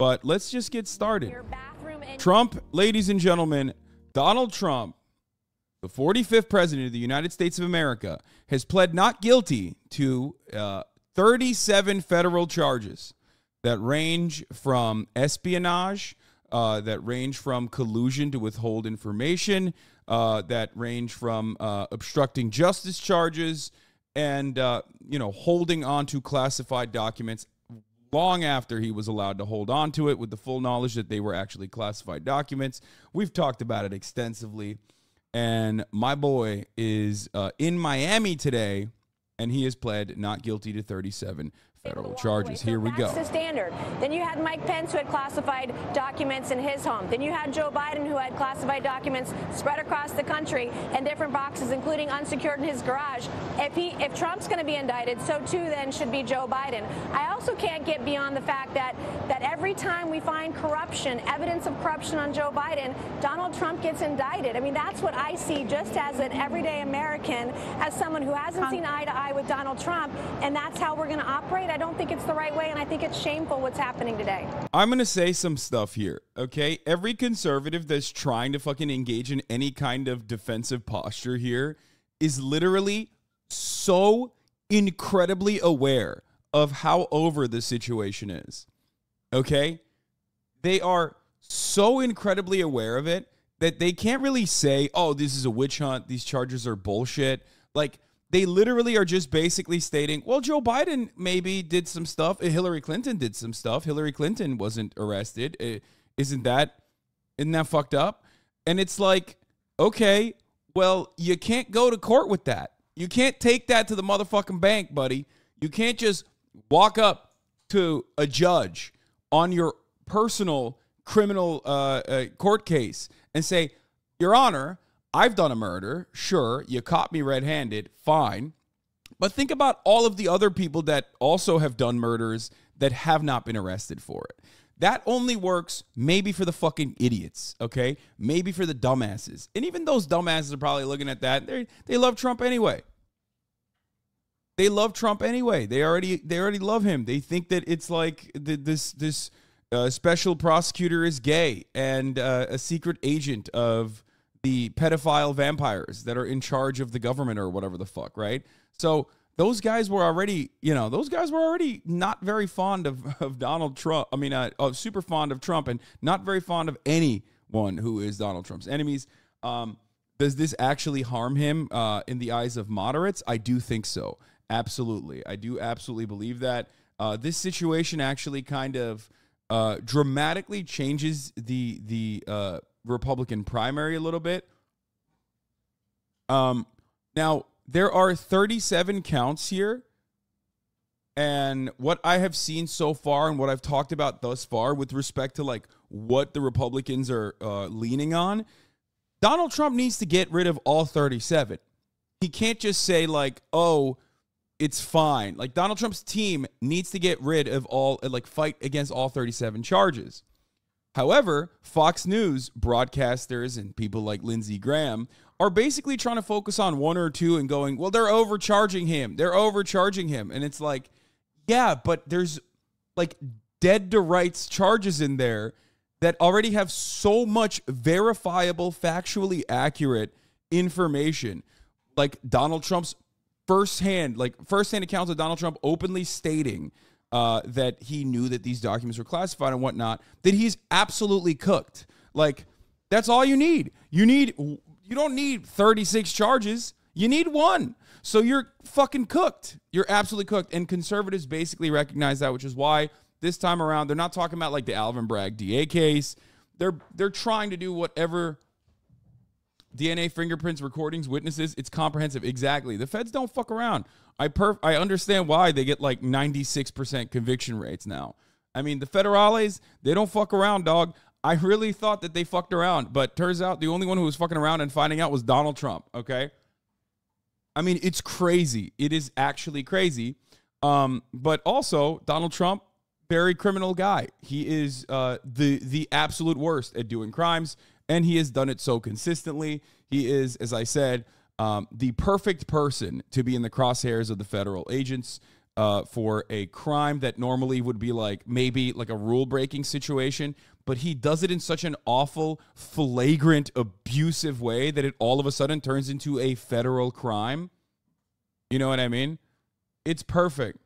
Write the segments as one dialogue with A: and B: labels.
A: But let's just get started. Trump, ladies and gentlemen, Donald Trump, the 45th president of the United States of America, has pled not guilty to 37 federal charges that range from espionage, that range from collusion to withhold information, that range from obstructing justice charges, and holding on to classified documents long after he was allowed to hold on to it with the full knowledge that they were actually classified documents. We've talked about it extensively, and my boy is in Miami today, and he has pled not guilty to 37 federal charges. Here we go.
B: That's the standard. Then you had Mike Pence, who had classified documents in his home. Then you had Joe Biden, who had classified documents spread across the country in different boxes, including unsecured in his garage. If Trump's going to be indicted, so too then should be Joe Biden. I also can't get beyond the fact that every time we find corruption, evidence of corruption on Joe Biden, Donald Trump gets indicted. I mean, that's what I see just as an everyday American, as someone who hasn't seen eye to eye with Donald Trump, and that's how we're going to operate. I don't think it's the right way, and I think it's shameful what's happening today.
A: I'm going to say some stuff here, okay? Every conservative that's trying to fucking engage in any kind of defensive posture here is literally so incredibly aware of how over the situation is, okay? They are so incredibly aware of it that they can't really say, oh, this is a witch hunt, these charges are bullshit. Like, they literally are just basically stating, well, Joe Biden maybe did some stuff. Hillary Clinton did some stuff. Hillary Clinton wasn't arrested. Isn't that fucked up? And it's like, okay, well, you can't go to court with that. You can't take that to the motherfucking bank, buddy. You can't just walk up to a judge on your personal criminal court case and say, Your Honor, I've done a murder. Sure, you caught me red-handed. Fine. But think about all of the other people that also have done murders that have not been arrested for it. That only works maybe for the fucking idiots, okay? Maybe for the dumbasses. And even those dumbasses are probably looking at that. They love Trump anyway. They love Trump anyway. They already love him. They think that it's like this special prosecutor is gay and a secret agent of the pedophile vampires that are in charge of the government or whatever the fuck, right? So those guys were already, not very fond of Donald Trump. I mean, super fond of Trump and not very fond of anyone who is Donald Trump's enemies. Does this actually harm him in the eyes of moderates? I do think so. Absolutely. I do absolutely believe that. This situation actually kind of dramatically changes the Republican primary a little bit. Now, there are 37 counts here. And what I have seen so far and what I've talked about thus far with respect to like what the Republicans are leaning on, Donald Trump needs to get rid of all 37. He can't just say like, oh, it's fine. Like Donald Trump's team needs to get rid of all, like fight against all 37 charges. However, Fox News broadcasters and people like Lindsey Graham are basically trying to focus on one or two and going, well, they're overcharging him. They're overcharging him. And it's like, yeah, but there's like dead to rights charges in there that already have so much verifiable, factually accurate information. Like Donald Trump's firsthand accounts of Donald Trump openly stating that he knew that these documents were classified and whatnot, that he's absolutely cooked. Like, that's all you need. You don't need 36 charges. You need one. So you're fucking cooked. You're absolutely cooked. And conservatives basically recognize that, which is why this time around, they're not talking about like the Alvin Bragg DA case. They're trying to do whatever DNA, fingerprints, recordings, witnesses. It's comprehensive. Exactly. The feds don't fuck around. I understand why they get like 96% conviction rates now. I mean, the federales, they don't fuck around, dog. I really thought that they fucked around, but turns out the only one who was fucking around and finding out was Donald Trump, okay? I mean, it's crazy. It is actually crazy. But also, Donald Trump, very criminal guy. He is the absolute worst at doing crimes, and he has done it so consistently. He is, as I said, the perfect person to be in the crosshairs of the federal agents. for a crime that normally would be like maybe like a rule-breaking situation, but he does it in such an awful, flagrant, abusive way that it all of a sudden turns into a federal crime. You know what I mean? It's perfect.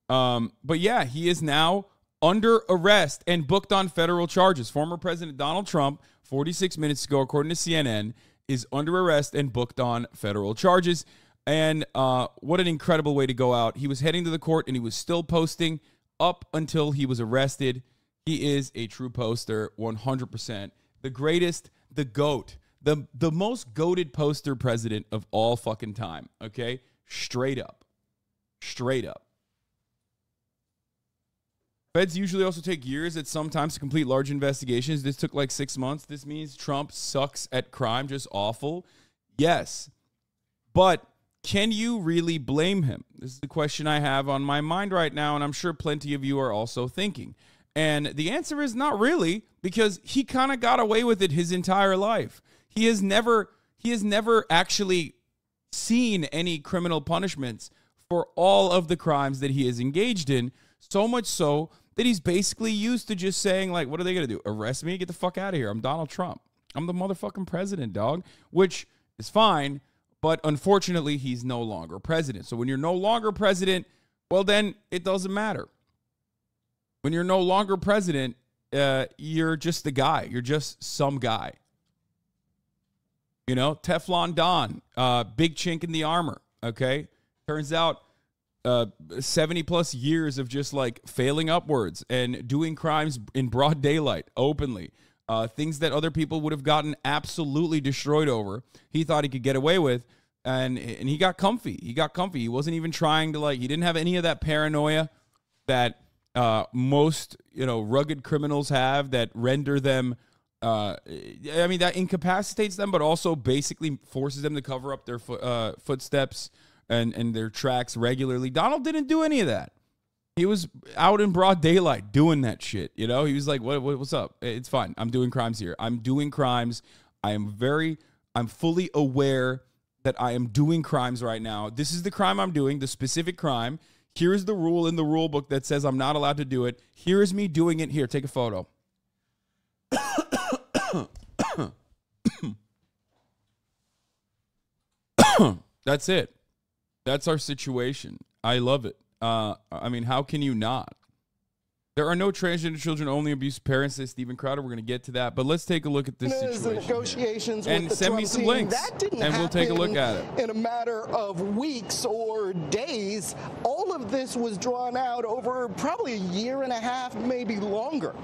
A: But yeah, he is now under arrest and booked on federal charges. Former President Donald Trump, 46 minutes ago, according to CNN, is under arrest and booked on federal charges. And what an incredible way to go out. He was heading to the court and he was still posting up until he was arrested. He is a true poster, 100%. The greatest, the GOAT, the most goated poster president of all fucking time, okay? Straight up. Straight up. Feds usually also take years at some times to complete large investigations. This took like 6 months. This means Trump sucks at crime, just awful. Yes. But can you really blame him? This is the question I have on my mind right now, and I'm sure plenty of you are also thinking. And the answer is not really, because he kind of got away with it his entire life. He has never actually seen any criminal punishments for all of the crimes that he has engaged in, so much so that he's basically used to just saying, like, what are they going to do? Arrest me? Get the fuck out of here. I'm Donald Trump. I'm the motherfucking president, dog, which is fine. But unfortunately, he's no longer president. So when you're no longer president, well, then it doesn't matter. When you're no longer president, you're just the guy. You're just some guy. You know, Teflon Don, big chink in the armor, okay? Turns out 70 plus years of just like failing upwards and doing crimes in broad daylight, openly. Things that other people would have gotten absolutely destroyed over. He thought he could get away with, and he got comfy. He got comfy. He wasn't even trying to, like, he didn't have any of that paranoia that most, you know, rugged criminals have that render them, I mean, that incapacitates them, but also basically forces them to cover up their footsteps and their tracks regularly. Donald didn't do any of that. He was out in broad daylight doing that shit. You know, he was like, what's up? It's fine. I'm doing crimes here. I'm doing crimes. I'm fully aware that I am doing crimes right now. This is the crime I'm doing, the specific crime. Here's the rule in the rule book that says I'm not allowed to do it. Here is me doing it. Here, take a photo. That's it. That's our situation. I love it. I mean, how can you not? There are no transgender children, only abused parents, says Steven Crowder. We're going to get to that. But let's take a look at this situation.
C: Negotiations
A: and
C: with
A: send
C: the
A: me
C: Trump
A: some
C: team,
A: links,
C: that didn't
A: and we'll take a look at it.
C: In a matter of weeks or days, all of this was drawn out over probably a year and a half, maybe longer.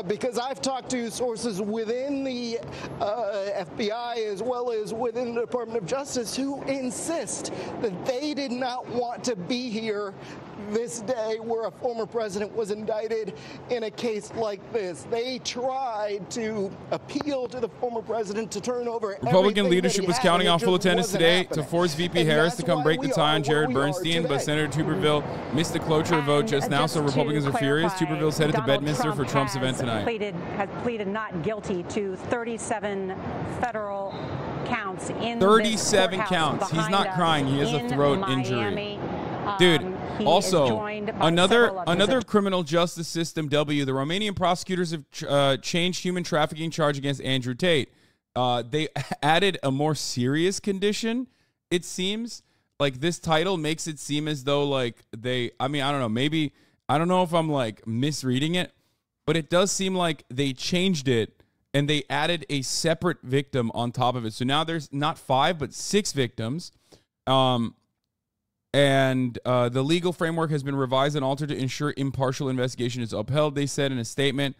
C: Because I've talked to sources within the FBI as well as within the Department of Justice who insist that they did not want to be here this day where a former president was indicted in a case like this. They tried to appeal to the former president to turn over
A: Republican leadership was counting on full attendance today to force VP Harris to come break the tie on Jared Bernstein, but Senator Tuberville missed the cloture vote just now, so Republicans are furious. Tuberville's headed to Bedminster for Trump's event tonight.
D: Has pleaded not guilty to 37 federal counts in
A: 37 counts. He's not crying. He has a throat injury. Dude, also, another criminal justice system W. The Romanian prosecutors have changed human trafficking charge against Andrew Tate. They added a more serious condition, it seems. Like, this title makes it seem as though, like, I mean, I don't know. Maybe, I don't know if I'm, like, misreading it, but it does seem like they changed it and they added a separate victim on top of it. So now there's not 5, but 6 victims. And the legal framework has been revised and altered to ensure impartial investigation is upheld, they said in a statement.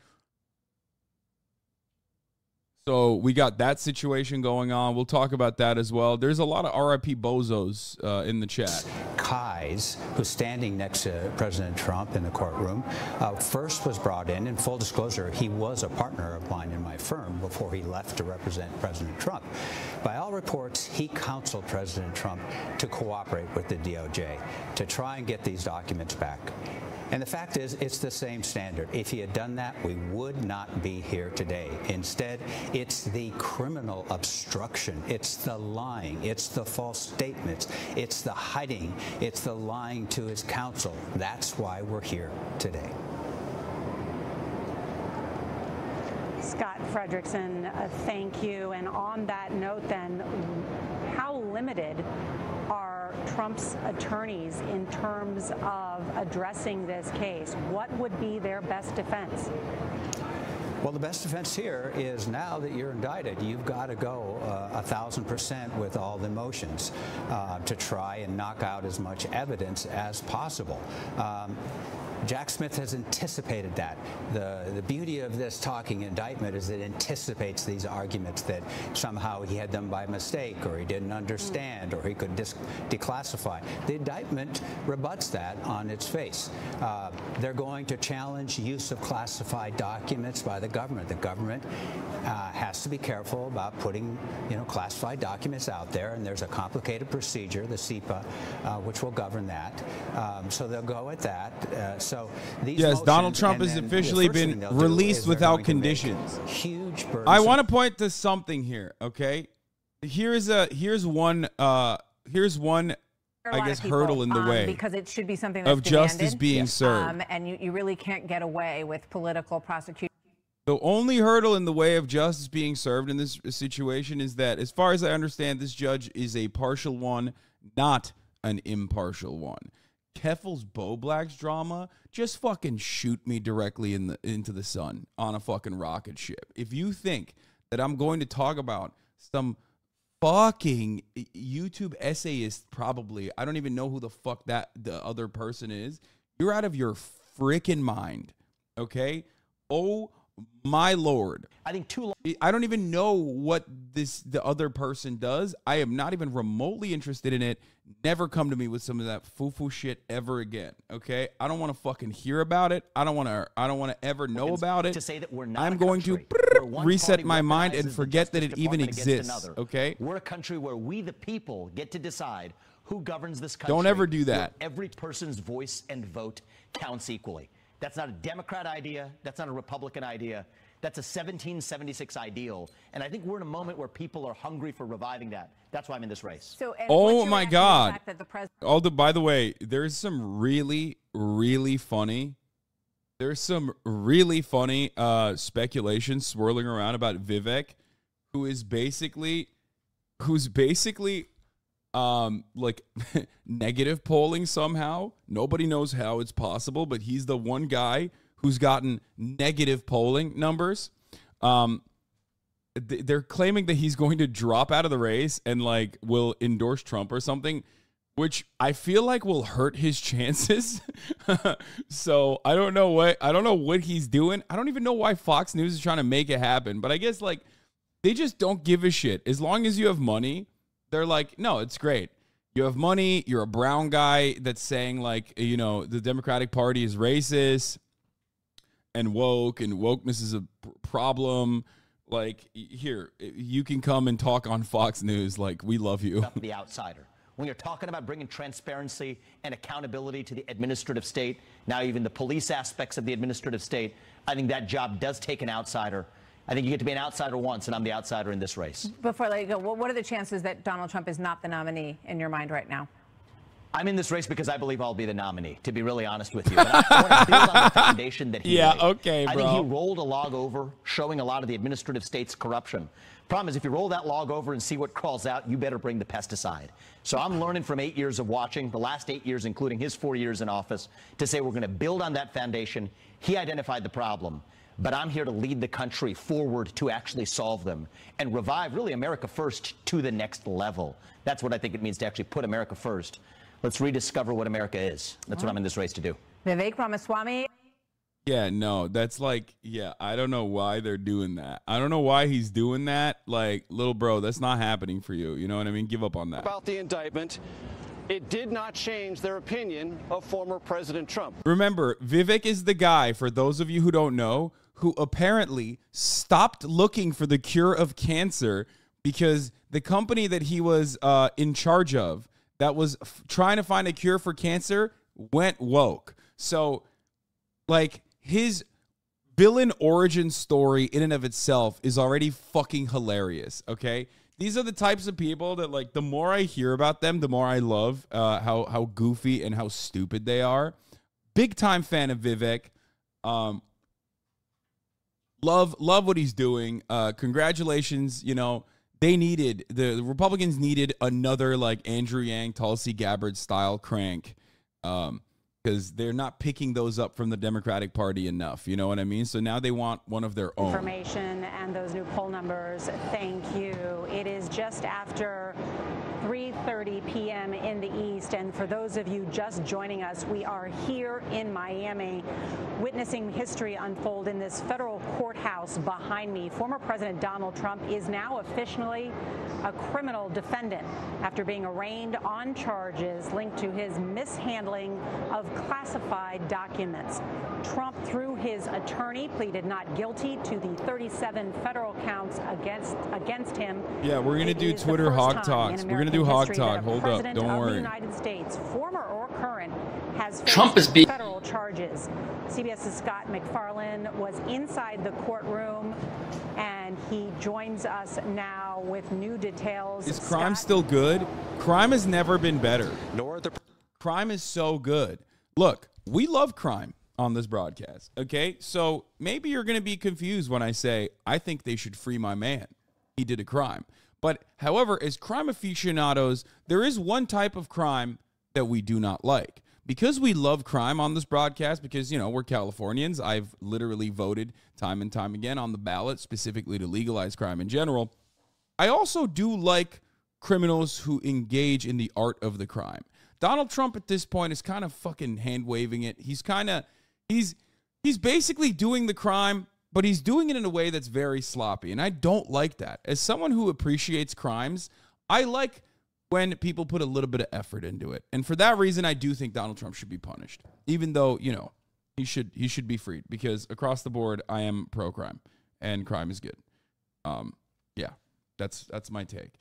A: So we got that situation going on. We'll talk about that as well. There's a lot of RIP bozos in the chat.
E: Kais, who's standing next to President Trump in the courtroom, first was brought in full disclosure, he was a partner of mine in my firm before he left to represent President Trump. By all reports, he counseled President Trump to cooperate with the DOJ to try and get these documents back. And the fact is, it's the same standard. If he had done that, we would not be here today. Instead, it's the criminal obstruction. It's the lying. It's the false statements. It's the hiding. It's the lying to his counsel. That's why we're here today.
D: Scott Frederickson, thank you. And on that note, then, how limited are Trump's attorneys in terms of addressing this case? What would be their best defense?
E: Well, the best defense here is now that you're indicted, you've got to go 1,000% with all the motions to try and knock out as much evidence as possible. Jack Smith has anticipated that. The beauty of this talking indictment is it anticipates these arguments that somehow he had them by mistake, or he didn't understand, or he could declassify. The indictment rebuts that on its face. They're going to challenge use of classified documents by the government. The government has to be careful about putting, classified documents out there, and there's a complicated procedure, the CIPA, which will govern that. So they'll go at that. So these
A: Donald Trump has officially been released without conditions.
E: Huge burden.
A: I want to point to something here. Okay, here's one I guess hurdle in the way
B: because it should be something that's
A: of justice being served,
B: and you really can't get away with political prosecution.
A: The only hurdle in the way of justice being served in this situation is that, as far as I understand, this judge is a partial one, not an impartial one. Keffel's Bo Black's drama, just fucking shoot me directly into the sun on a fucking rocket ship. If you think that I'm going to talk about some fucking YouTube essayist, probably, I don't even know who the fuck the other person is, you're out of your freaking mind, okay? Oh my Lord.
F: I think too long.
A: I don't even know what the other person does. I am not even remotely interested in it. Never come to me with some of that foo-foo shit ever again. Okay? I don't want to fucking hear about it. I don't want to ever know about it.
F: To say that we're not
A: I'm going to reset my mind and forget that it even exists. Okay?
F: We're a country where we the people get to decide who governs this country.
A: Don't ever do that.
F: Every person's voice and vote counts equally. That's not a Democrat idea. That's not a Republican idea. That's a 1776 ideal. And I think we're in a moment where people are hungry for reviving that. That's why I'm in this race.
B: So,
A: oh my God. By the way, there's some really, really funny. There's some really funny speculation swirling around about Vivek, who's basically like negative polling somehow. Nobody knows how it's possible, but he's the one guy who's gotten negative polling numbers. They're claiming that he's going to drop out of the race and like will endorse Trump or something, which I feel like will hurt his chances. So I don't know what he's doing. I don't even know why Fox News is trying to make it happen, but I guess like they just don't give a shit. As long as you have money, they're like, no, it's great. You have money. You're a brown guy that's saying like, the Democratic Party is racist and woke, and wokeness is a problem. Like, here, you can come and talk on Fox News. Like, we love you.
F: The outsider. When you're talking about bringing transparency and accountability to the administrative state, now even the police aspects of the administrative state, I think that job does take an outsider. I think you get to be an outsider once, and I'm the outsider in this race.
B: Before I let you go, what are the chances that Donald Trump is not the nominee in your mind right now?
F: I'm in this race because I believe I'll be the nominee, to be really honest with you. But I want to build on the foundation that he laid.
A: Okay, bro.
F: I think he rolled a log over showing a lot of the administrative state's corruption. Problem is, if you roll that log over and see what crawls out, you better bring the pesticide. So I'm learning from 8 years of watching, the last 8 years, including his 4 years in office, to say we're going to build on that foundation. He identified the problem. But I'm here to lead the country forward to actually solve them and revive, really, America first to the next level. That's what I think it means to actually put America first. Let's rediscover what America is. That's what I'm in this race to do.
B: Vivek Ramaswamy.
A: Yeah, no, that's like, I don't know why they're doing that. I don't know why he's doing that. Like, little bro, that's not happening for you. You know what I mean? Give up on that.
G: About the indictment, it did not change their opinion of former President Trump.
A: Remember, Vivek is the guy, for those of you who don't know, who apparently stopped looking for the cure of cancer because the company that he was in charge of that was trying to find a cure for cancer went woke. So like his villain origin story in and of itself is already fucking hilarious. Okay, these are the types of people that, like, the more I hear about them, the more I love how goofy and how stupid they are. Big time fan of Vivek. Love what he's doing. Congratulations. You know, the Republicans needed another like Andrew Yang, Tulsi Gabbard style crank. Because they're not picking those up from the Democratic Party enough. You know what I mean? So now they want one of their own.
D: Information and those new poll numbers. Thank you. It is just after 3:30 p.m. in the East. And for those of you just joining us, we are here in Miami witnessing history unfold in this federal courthouse behind me. Former President Donald Trump is now officially a criminal defendant after being arraigned on charges linked to his mishandling of classified documents. Trump, through his attorney, pleaded not guilty to the 37 federal counts against him.
A: Yeah, we're going to do Twitter hog talks. We're going to do hog talk. Hold up. Don't worry.
D: The United States, former or current, has
H: Trump is
D: faced federal charges. CBS's Scott McFarlane was inside the courtroom, and he joins us now with new details.
A: Is crime still good? Crime has never been better.
I: Nor the
A: Crime is so good. Look, we love crime on this broadcast, okay? So maybe you're going to be confused when I say, I think they should free my man. He did a crime. But, however, as crime aficionados, there is one type of crime that we do not like. Because we love crime on this broadcast, because, you know, we're Californians, I've literally voted time and time again on the ballot, specifically to legalize crime in general. I also do like criminals who engage in the art of the crime. Donald Trump at this point is kind of fucking hand-waving it. He's basically doing the crime, but he's doing it in a way that's very sloppy, and I don't like that. As someone who appreciates crimes, I like when people put a little bit of effort into it. And for that reason, I do think Donald Trump should be punished, even though, you know, he should be freed, because across the board, I am pro-crime, and crime is good. Yeah, that's my take.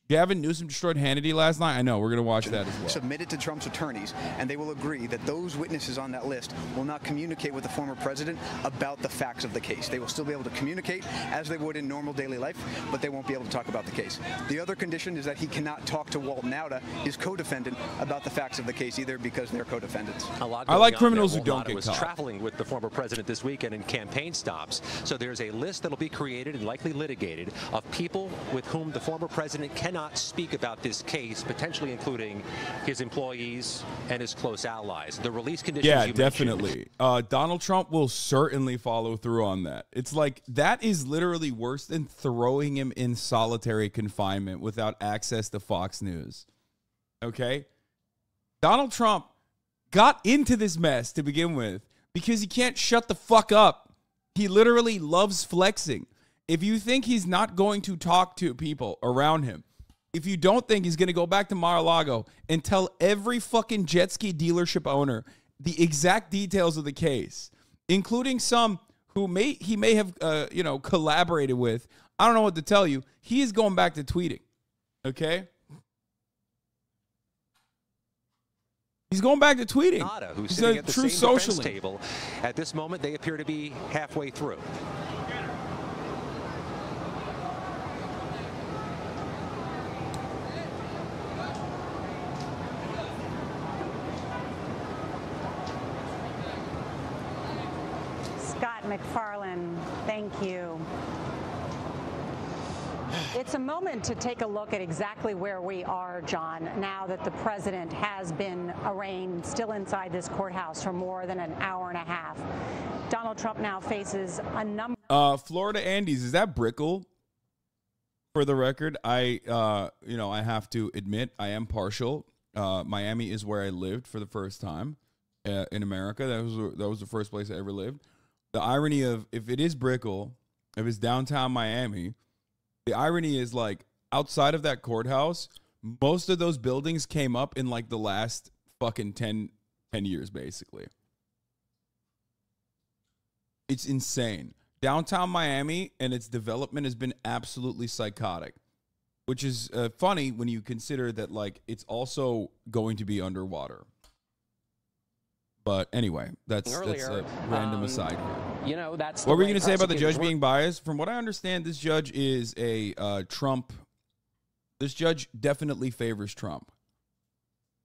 A: Gavin Newsom destroyed Hannity last night. I know. We're going to watch that as well.
J: Submitted to Trump's attorneys, and they will agree that those witnesses on that list will not communicate with the former president about the facts of the case. They will still be able to communicate as they would in normal daily life, but they won't be able to talk about the case. The other condition is that he cannot talk to Walt Nauta, his co-defendant, about the facts of the case either, because they're co-defendants.
A: I like criminals who don't get
I: was
A: caught.
I: Traveling with the former president this weekend in campaign stops. So there's a list that will be created and likely litigated of people with whom the former president cannot speak about this case, potentially including his employees and his close allies. The release conditions.
A: Yeah, definitely. Donald Trump will certainly follow through on that. It's like, that is literally worse than throwing him in solitary confinement without access to Fox News. Okay? Donald Trump got into this mess to begin with because he can't shut the fuck up. He literally loves flexing. If you think he's not going to talk to people around him, if you don't think he's going to go back to Mar-a-Lago and tell every fucking jet ski dealership owner the exact details of the case, including some who he may have collaborated with, I don't know what to tell you. He is going back to tweeting. Okay? He's going back to tweeting.
I: Who's
A: He's
I: sitting
A: a
I: at the
A: true
I: same defense
A: socialist.
I: table. At this moment, they appear to be halfway through.
D: Scott McFarlane, thank you. It's a moment to take a look at exactly where we are, John, now that the president has been arraigned, still inside this courthouse for more than an hour and a half. Donald Trump now faces a number.
A: Florida Andes, is that Brickell? For the record, I have to admit I am partial. Miami is where I lived for the first time in America. That was the first place I ever lived. The irony of, if it is Brickell, if it's downtown Miami, the irony is, like, outside of that courthouse, most of those buildings came up in like the last fucking 10 years, basically. It's insane. Downtown Miami and its development has been absolutely psychotic, which is funny when you consider that, like, it's also going to be underwater. But anyway, that's a random aside here.
H: You know, that's
A: what were you going to say about the judge being biased? From what I understand, this judge is a Trump. This judge definitely favors Trump,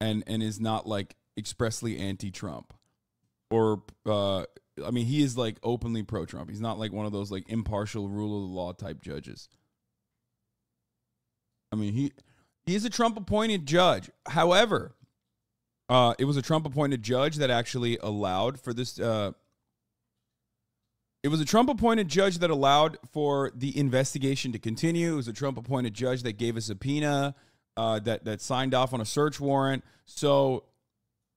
A: and is not like expressly anti-Trump, or I mean, he is like openly pro-Trump. He's not like one of those like impartial rule of the law type judges. I mean, he is a Trump-appointed judge. However, it was a Trump-appointed judge that actually allowed for this. It was a Trump-appointed judge that allowed for the investigation to continue. It was a Trump-appointed judge that gave a subpoena, that signed off on a search warrant. So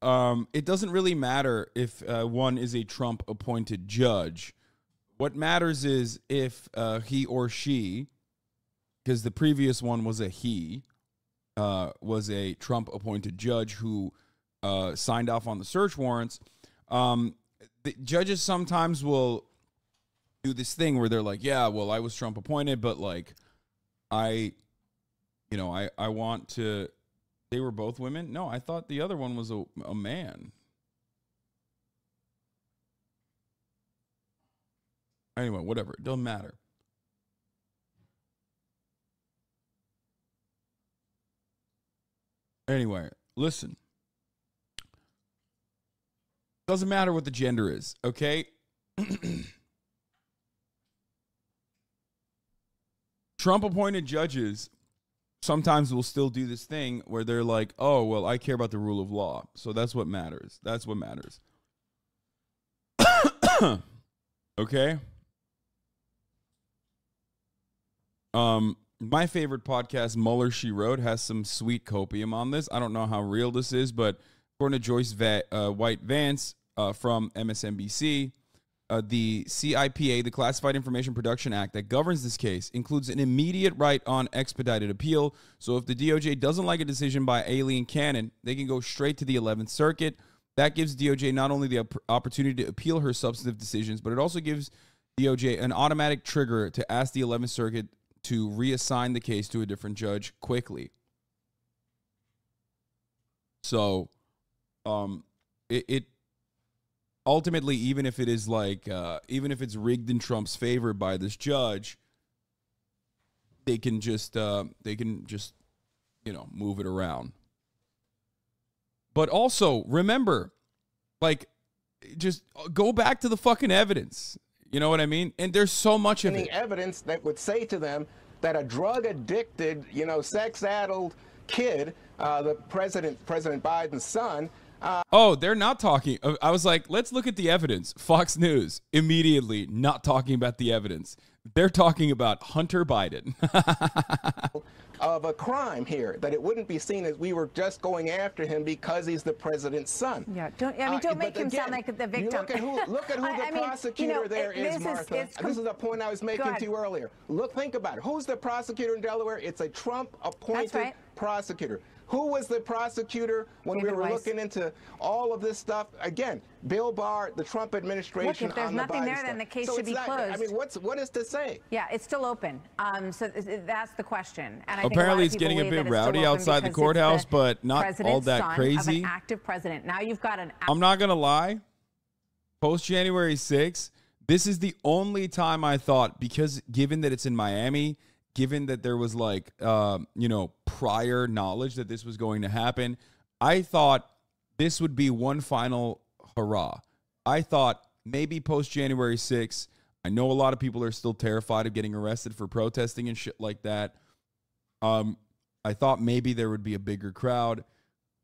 A: it doesn't really matter if one is a Trump-appointed judge. What matters is if he or she, because the previous one was a he, was a Trump-appointed judge who signed off on the search warrants. The judges sometimes will do this thing where they're like, yeah, well, I was Trump appointed, but like, I want to, they were both women. No, I thought the other one was a man. Anyway, whatever. It doesn't matter. Anyway, listen. Doesn't matter what the gender is, okay? Trump-appointed judges sometimes will still do this thing where they're like, oh, well, I care about the rule of law. So that's what matters. That's what matters. Okay? My favorite podcast, Mueller, She Wrote, has some sweet copium on this. I don't know how real this is, but according to Joyce White Vance from MSNBC, the CIPA, the Classified Information Production Act that governs this case, includes an immediate right on expedited appeal. So if the DOJ doesn't like a decision by Aileen Cannon, they can go straight to the 11th Circuit. That gives DOJ not only the opportunity to appeal her substantive decisions, but it also gives DOJ an automatic trigger to ask the 11th Circuit to reassign the case to a different judge quickly. So, it ultimately, even if it is like, even if it's rigged in Trump's favor by this judge, they can just, move it around. But also remember, like, just go back to the fucking evidence. You know what I mean? And there's so much of it.
K: Evidence that would say to them that a drug-addicted, sex-addled kid, the President Biden's son.
A: They're not talking. I was like, let's look at the evidence. Fox News immediately not talking about the evidence. They're talking about Hunter Biden.
K: Of a crime here, that it wouldn't be seen as we were just going after him because he's the president's son.
D: Yeah, don't make him sound like the victim.
K: Look at who the prosecutor there is, Martha. This is a point I was making to you earlier. Think about it. Who's the prosecutor in Delaware? It's a Trump-appointed prosecutor. Who was the prosecutor when we were looking into all of this stuff? Again, Bill Barr, the Trump administration.
D: Look, if there's nothing there, then the case should be closed.
K: I mean, what is to say?
D: Yeah, it's still open. So that's the question. And I
A: apparently, it's getting a bit rowdy outside the courthouse, but not all that crazy.
D: Of an active president. Now you've got an.
A: I'm not gonna lie. Post January 6th, this is the only time I thought, because given that it's in Miami, given that there was like, prior knowledge that this was going to happen, I thought this would be one final hurrah. I thought maybe post January 6th, I know a lot of people are still terrified of getting arrested for protesting and shit like that. I thought maybe there would be a bigger crowd.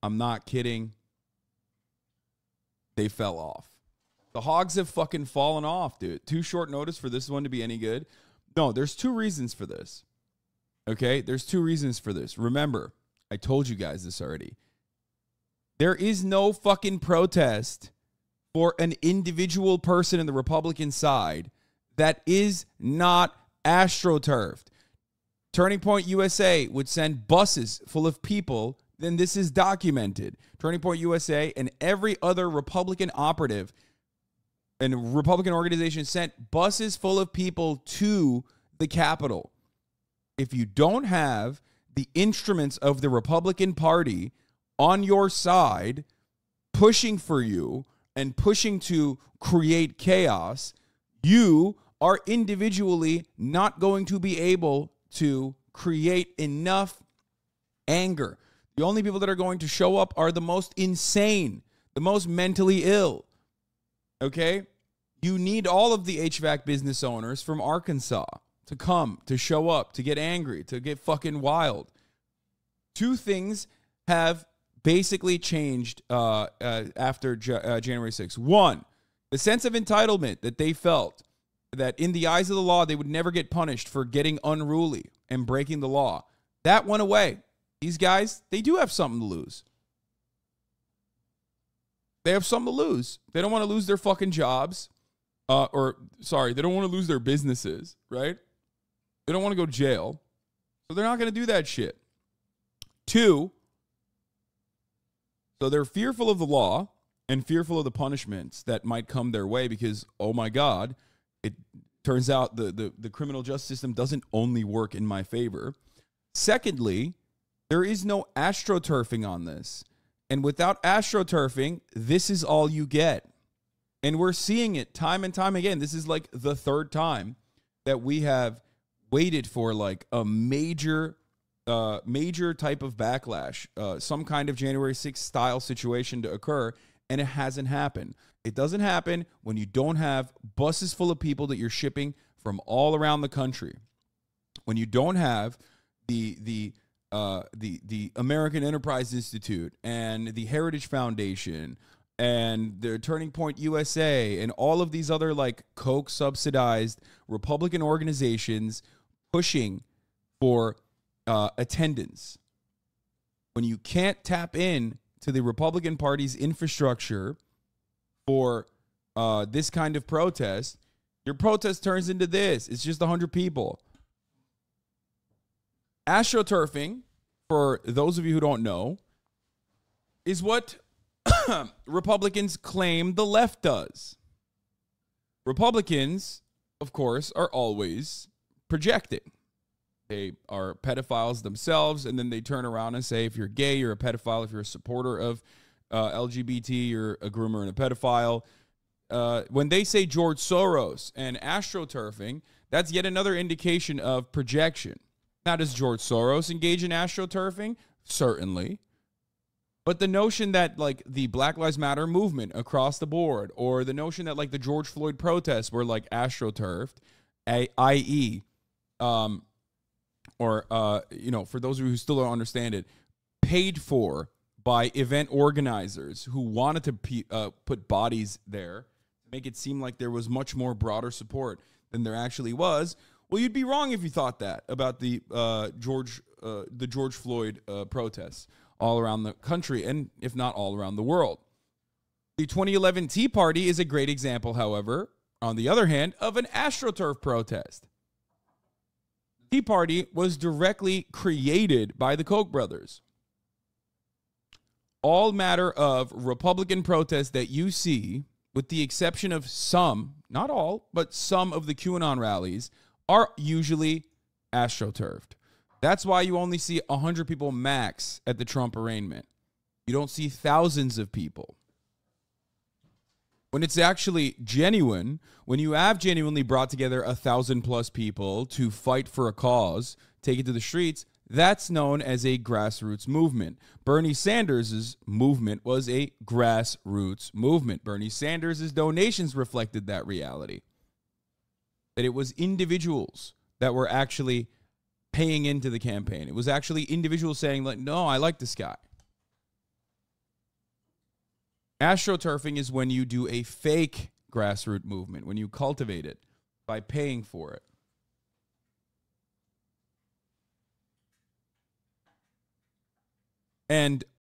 A: I'm not kidding. They fell off. The hogs have fucking fallen off, dude. Too short notice for this one to be any good. No, there's two reasons for this. Okay, there's two reasons for this. Remember, I told you guys this already. There is no fucking protest for an individual person in the Republican side that is not astroturfed. Turning Point USA would send buses full of people, then this is documented. Turning Point USA and every other Republican operative and Republican organization sent buses full of people to the Capitol. If you don't have the instruments of the Republican Party on your side, pushing for you, and pushing to create chaos, you are individually not going to be able to create enough anger. The only people that are going to show up are the most insane, the most mentally ill. Okay? You need all of the HVAC business owners from Arkansas to come, to show up, to get angry, to get fucking wild. Two things have basically changed after January 6th. One, the sense of entitlement that they felt that in the eyes of the law, they would never get punished for getting unruly and breaking the law. That went away. These guys, they do have something to lose. They have something to lose. They don't want to lose their fucking jobs. They don't want to lose their businesses, right? They don't want to go to jail. So they're not going to do that shit. Two, so they're fearful of the law and fearful of the punishments that might come their way because, oh my God, it turns out the criminal justice system doesn't only work in my favor. Secondly, there is no astroturfing on this. And without astroturfing, this is all you get. And we're seeing it time and time again. This is like the third time that we have waited for like a major type of backlash, some kind of January 6th style situation to occur, and it hasn't happened. It doesn't happen when you don't have buses full of people that you're shipping from all around the country. When you don't have the American Enterprise Institute and the Heritage Foundation and the Turning Point USA and all of these other like Koch subsidized Republican organizations pushing for attendance. When you can't tap in to the Republican Party's infrastructure for this kind of protest, your protest turns into this. It's just 100 people. AstroTurfing, for those of you who don't know, is what Republicans claim the left does. Republicans, of course, are always projecting. They are pedophiles themselves, and then they turn around and say, if you're gay, you're a pedophile. If you're a supporter of LGBT, you're a groomer and a pedophile. When they say George Soros and astroturfing, that's yet another indication of projection. Now, does George Soros engage in astroturfing? Certainly. But the notion that, like, the Black Lives Matter movement across the board, or the notion that, like, the George Floyd protests were, like, astroturfed, i.e., for those of you who still don't understand it, paid for by event organizers who wanted to put bodies there, make it seem like there was much more broader support than there actually was. Well, you'd be wrong if you thought that about the George Floyd protests all around the country, and if not all around the world. The 2011 Tea Party is a great example, however, on the other hand, of an AstroTurf protest. Tea Party was directly created by the Koch brothers. All matter of Republican protests that you see, with the exception of some, not all, but some of the QAnon rallies, are usually astroturfed. That's why you only see 100 people max at the Trump arraignment. You don't see thousands of people. When it's actually genuine, when you have genuinely brought together 1,000+ people to fight for a cause, take it to the streets, that's known as a grassroots movement. Bernie Sanders' movement was a grassroots movement. Bernie Sanders' donations reflected that reality. That it was individuals that were actually paying into the campaign. It was actually individuals saying, like, no, I like this guy. AstroTurfing is when you do a fake grassroots movement, when you cultivate it by paying for it. And